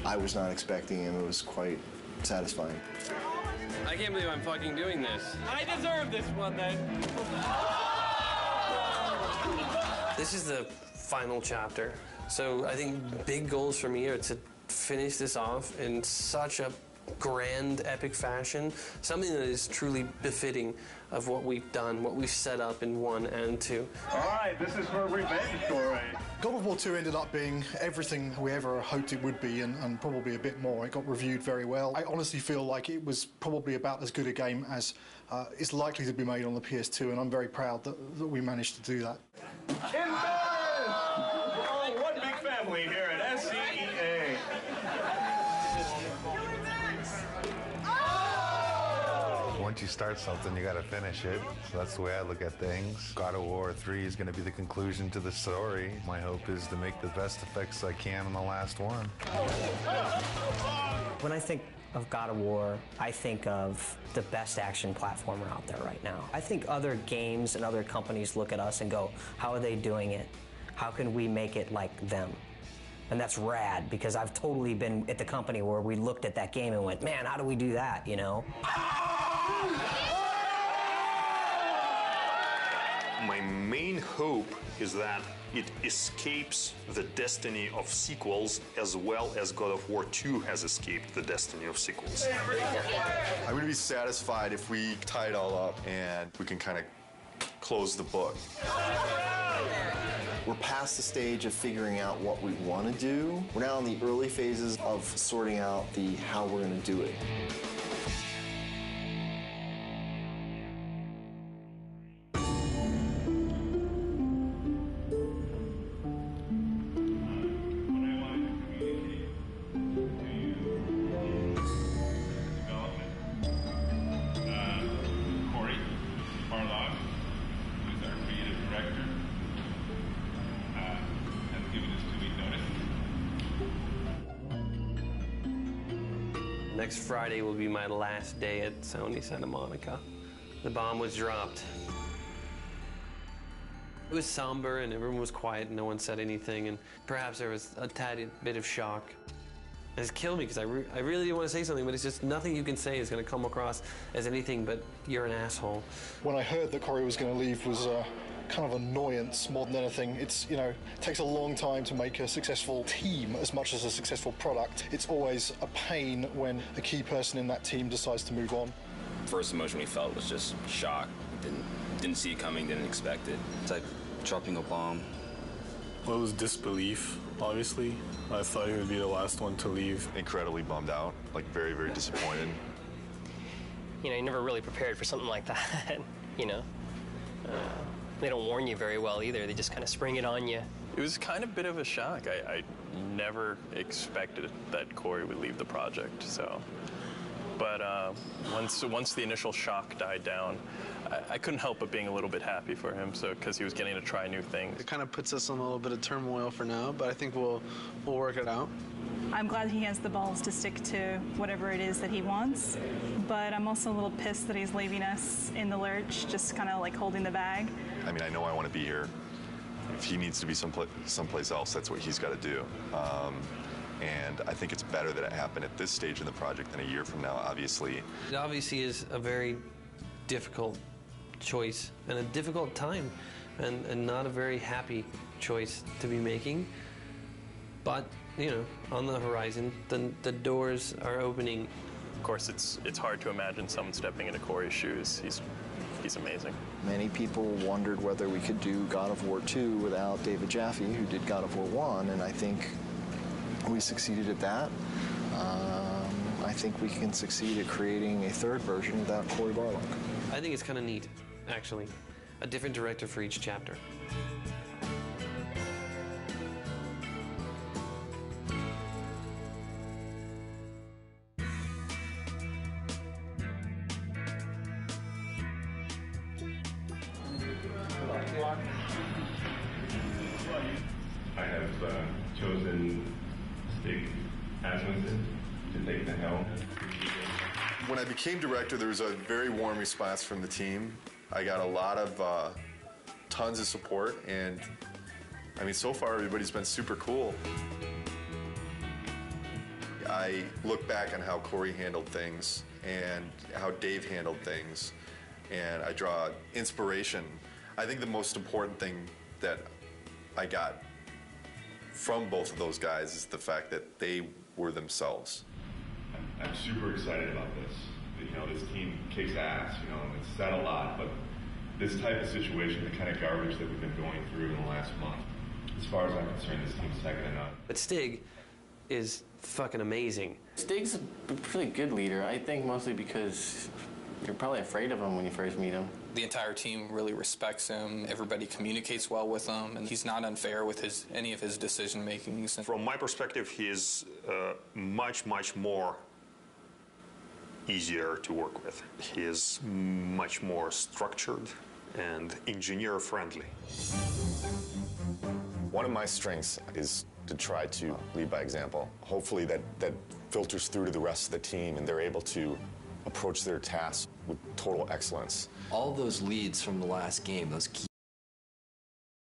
I was not expecting, and it was quite satisfying. I can't believe I'm fucking doing this. I deserve this one, then. This is the final chapter. So I think big goals for me are to finish this off in such a grand, epic fashion, something that is truly befitting of what we've done, what we've set up in 1 and 2. All right, this is her revenge story. God of War 2 ended up being everything we ever hoped it would be, and probably a bit more. It got reviewed very well. I honestly feel like it was probably about as good a game as is likely to be made on the PS2, and I'm very proud that we managed to do that. We're all one big family here at SCEA. Once you start something, you gotta finish it. So that's the way I look at things. God of War 3 is gonna be the conclusion to the story. My hope is to make the best effects I can on the last one. When I think of God of War, I think of the best action platformer out there right now. I think other games and other companies look at us and go, how are they doing it? How can we make it like them? And that's rad, because I've totally been at the company where we looked at that game and went, man, how do we do that, you know? My main hope is that it escapes the destiny of sequels as well as God of War 2 has escaped the destiny of sequels. I'm going to be satisfied if we tie it all up and we can kind of close the book. We're past the stage of figuring out what we want to do. We're now in the early phases of sorting out the how we're going to do it. Next Friday will be my last day at Sony Santa Monica. The bomb was dropped. It was somber and everyone was quiet and no one said anything, and perhaps there was a tiny bit of shock. It's killed me because I really want to say something, but it's just nothing you can say is going to come across as anything but you're an asshole. When I heard that Corey was going to leave was kind of annoyance more than anything. It's, you know, it takes a long time to make a successful team as much as a successful product. It's always a pain when a key person in that team decides to move on. First emotion we felt was just shock. Didn't see it coming, didn't expect it. It's like dropping a bomb. Well, it was disbelief, obviously. I thought he would be the last one to leave. Incredibly bummed out, like very, very disappointed. You know, you never really prepared for something like that, you know. They don't warn you very well either. They just kind of spring it on you. It was kind of a bit of a shock. I never expected that Corey would leave the project, so. But once the initial shock died down, I couldn't help but being a little bit happy for him, so because he was getting to try new things. It kind of puts us in a little bit of turmoil for now, but I think we'll work it out. I'm glad he has the balls to stick to whatever it is that he wants, but I'm also a little pissed that he's leaving us in the lurch, just kind of like holding the bag. I mean, I know I want to be here. If he needs to be someplace else, that's what he's got to do. And I think it's better that it happened at this stage in the project than a year from now, obviously. It obviously is a very difficult choice and a difficult time and not a very happy choice to be making. But, you know, on the horizon, the doors are opening. Of course, it's hard to imagine someone stepping into Corey's shoes. He's amazing. Many people wondered whether we could do God of War 2 without David Jaffe, who did God of War 1, and I think we succeeded at that. I think we can succeed at creating a third version without Cory Barlog. I think it's kind of neat, actually. A different director for each chapter. I have chosen Stig Asmussen to take the helm. When I became director, there was a very warm response from the team. I got a lot of tons of support, and I mean, so far everybody's been super cool. I look back on how Corey handled things and how Dave handled things, and I draw inspiration. I think the most important thing that I got from both of those guys is the fact that they were themselves. I'm super excited about this. You know, this team kicks ass, you know, and it's said a lot, but this type of situation, the kind of garbage that we've been going through in the last month, as far as I'm concerned, this team's second to none. But Stig is fucking amazing. Stig's a pretty good leader, I think mostly because you're probably afraid of him when you first meet him. The entire team really respects him. Everybody communicates well with him, and he's not unfair with any of his decision makings. From my perspective, he is much more easier to work with. He is much more structured and engineer friendly. One of my strengths is to try to lead by example. Hopefully that filters through to the rest of the team and they're able to approach their tasks with total excellence. All those leads from the last game, those key